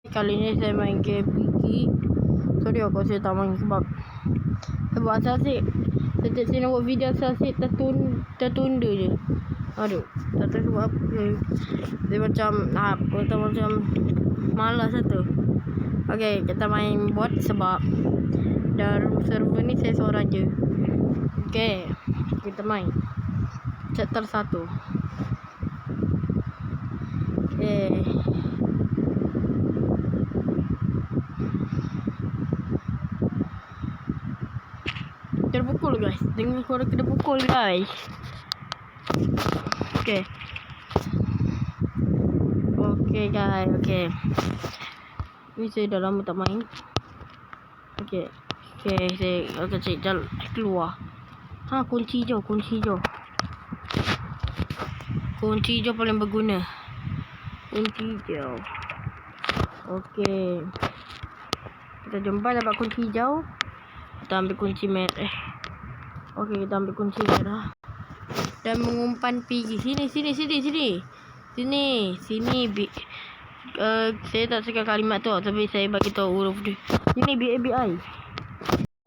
kali ni saya main game Bigi. Sorry aku saya tak main sebab saya asyik setiap saya nak buat video saya asyik tertunda je. Aduh, tak tahu sebab apa. Dia macam macam malas tu. Okay, kita main bot sebab dalam server ni saya seorang je. Okay, kita main chapter 1. Terpukul guys, dengar suara kena pukul guys. Okay guys, okay. Ni saya dah lama tak main. Okay, saya cek jalan keluar. Kunci hijau. Kunci hijau paling berguna. Kunci hijau. Okay, kita jumpa dapat kunci hijau. Kita ambil kunci merah. Okay, kita ambil kunci merah dan mengumpan pergi sini. Saya tak suka kalimat tu tapi saya bagi tahu huruf dia. Sini BABI.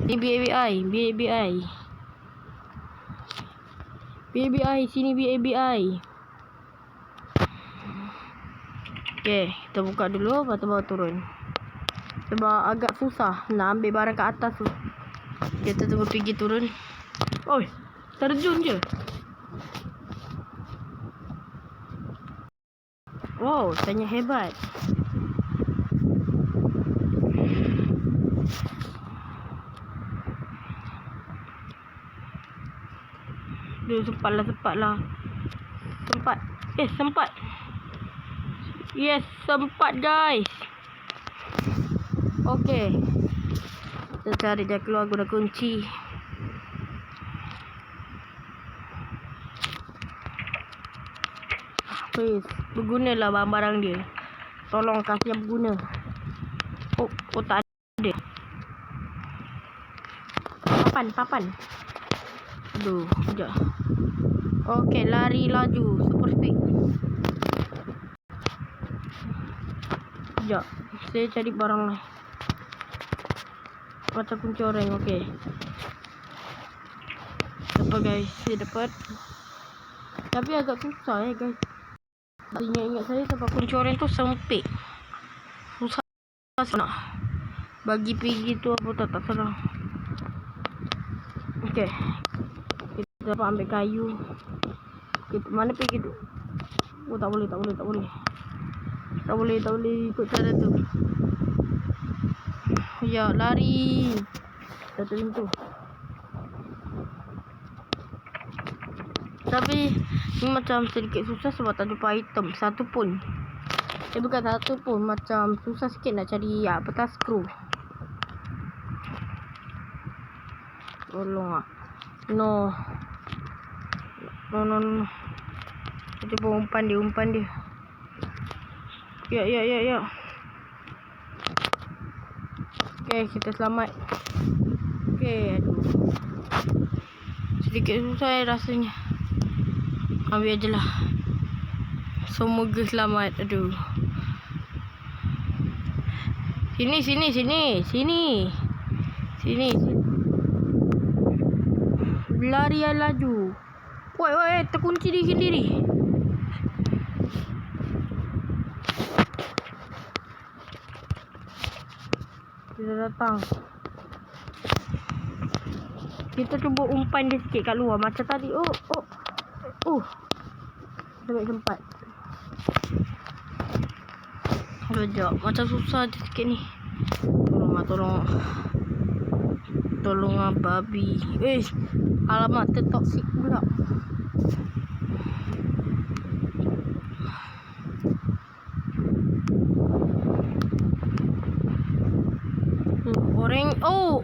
Sini BABI. Okay, kita buka dulu, lepas tu baru turun. Sebab agak susah nak ambil barang kat atas tu. Kita tunggu pergi turun. Oi, terjun je. Wow, tanya hebat. Sempatlah. Sempat. Yes, sempat guys. Okay, kita cari dia keluar guna kunci. Please, bergunalah barang-barang dia. Tolong kasih yang berguna. Oh tak ada. Papan. Aduh, sekejap. Okay, lari laju. Super speed. Sekejap, saya cari barang lain. Macam kunci orang, okay. Dapat guys, saya dapat. Tapi agak susah guys. Ingat saya sebab kunci orang tu sempit. Susah nak bagi pergi tu apa tak senang. Okay, kita dapat ambil kayu. Mana pergi tu? Oh tak boleh. Tak boleh ikut cara tu. Ya, lari. Satu pintu. Tapi ni macam sedikit susah sebab tak jumpa item satu pun. Bukan satu pun, macam susah sikit nak cari skru. Tolong No. Kita cuba umpan dia. Ya. Okay, kita selamat. Okay, aduh. Sedikit susah rasanya. Ambil je lah. Semoga selamat. Aduh. Sini. Larian laju. Woi, terkunci diri sendiri. Dia datang. Kita cuba umpan dia sikit kat luar macam tadi. Sempat. Sekejap, macam susah je sikit ni. Tolong babi. Alamak, tertoksik pula. Orang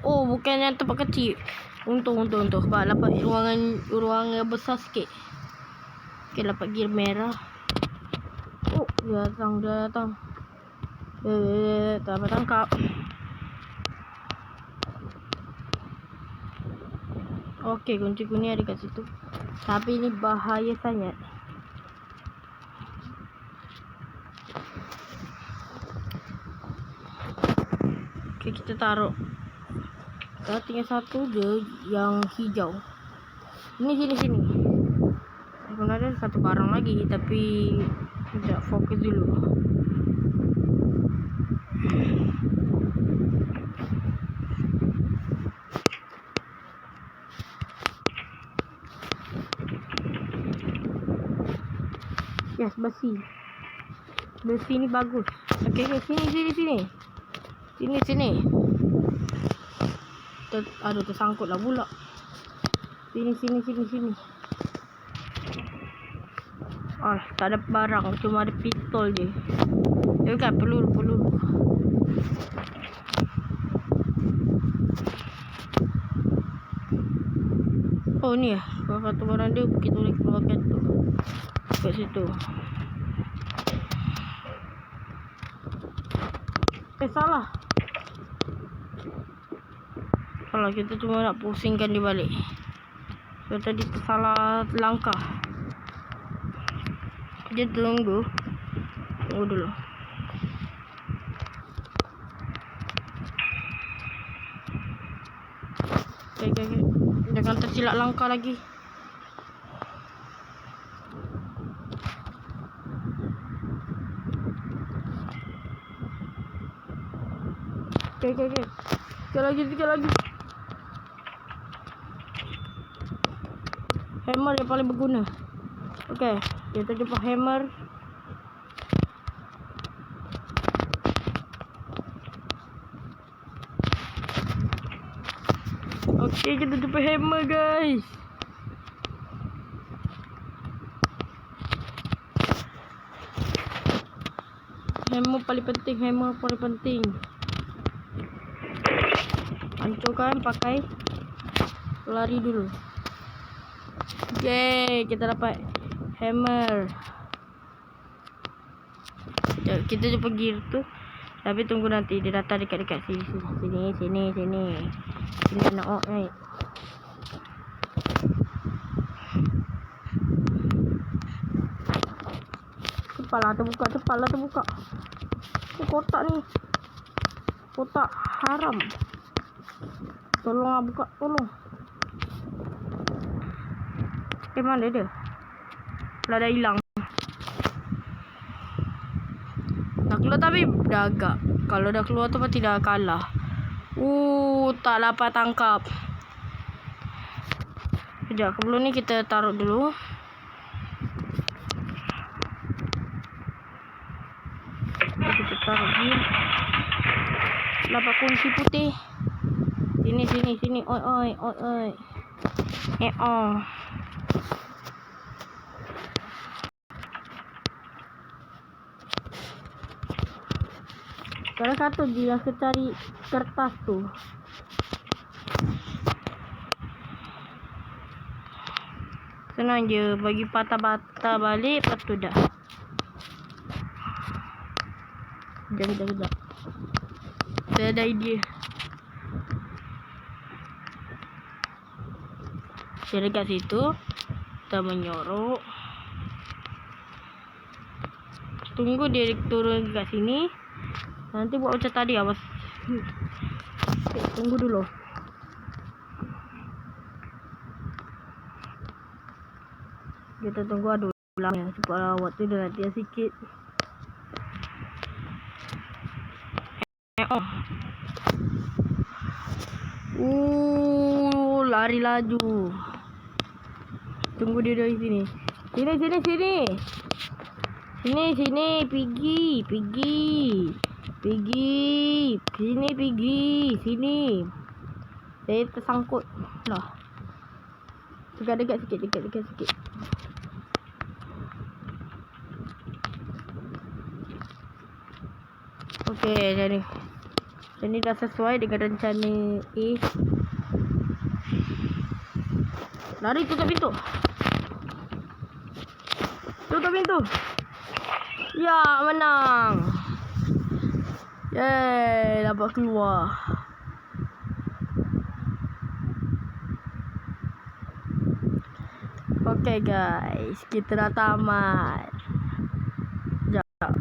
bukan yang tempat kecil. Untung sebab dapat ruangan besar sikit. Okay, dapat gear merah. Dia datang. Tak dapat tangkap. Okay, kunci kuning ada kat situ. Tapi ni bahaya sangat. Okay, kita taruh. Kita tinggal satu je yang hijau. Sini. Sebenarnya ada satu barang lagi, tapi tidak fokus dulu. Yes, besi ni bagus. Okay, sini. Aduh, tersangkut lah pula. Sini. Tak ada barang, cuma ada pistol je. Kan peluru. Oh ni salah satu barang dia, kita boleh keluarkan tu kat situ. Salah, kita cuma nak pusingkan dia balik. So tadi salah langkah. Dia tunggu dulu. Okay. Jangan tersilap langkah lagi. Okay. Sekali lagi. Hammer yang paling berguna. Okay, kita jumpa hammer. Okay, kita jumpa hammer, guys. Hammer paling penting. Hancurkan pakai lari dulu. Yeay, kita dapat hammer. Kita jumpa gear tu. Tapi tunggu nanti dia datang dekat sini. Sini nak naik. Cepatlah terbuka. Ni kotak ni. Kotak haram. Tolong buka, tolong. Mana dia? Dah hilang. Dah keluar tapi dah agak. Kalau dah keluar tu pasti dah kalah. Tak dapat tangkap. Sekejap, sebelum ni kita taruh dulu. Kita taruh ni. Dapat kunci putih. Sini. Oi. Salah satu je yang cari kertas tu. Senang je, bagi patah-patah balik, lepas tu dah. Sekejap. Saya ada idea. Saya dekat situ, kita menyorok. Tunggu dia turun dekat sini. Nanti buat macam tadi awas. Tunggu dulu. Kita tunggu ulang ya, supaya waktu dia latihan sikit. Lari laju. Tunggu dia dari sini. Sini, pergi. Sini. Saya tersangkut lah. Dekat sikit. Okey, jadi ini dah sesuai dengan rencana A. Lari, tutup pintu. Ya, menang. Yeay, dapat keluar. Okay guys, kita dah tamat. Sekejap.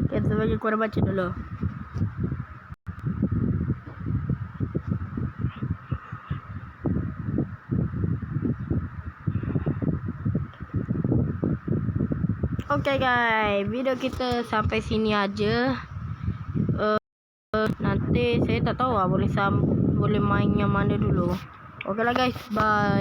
Kita bagi korang baca dulu. Okay guys, video kita sampai sini aja. Nanti saya tak tahu lah boleh main yang mana dulu. Okay lah guys, bye.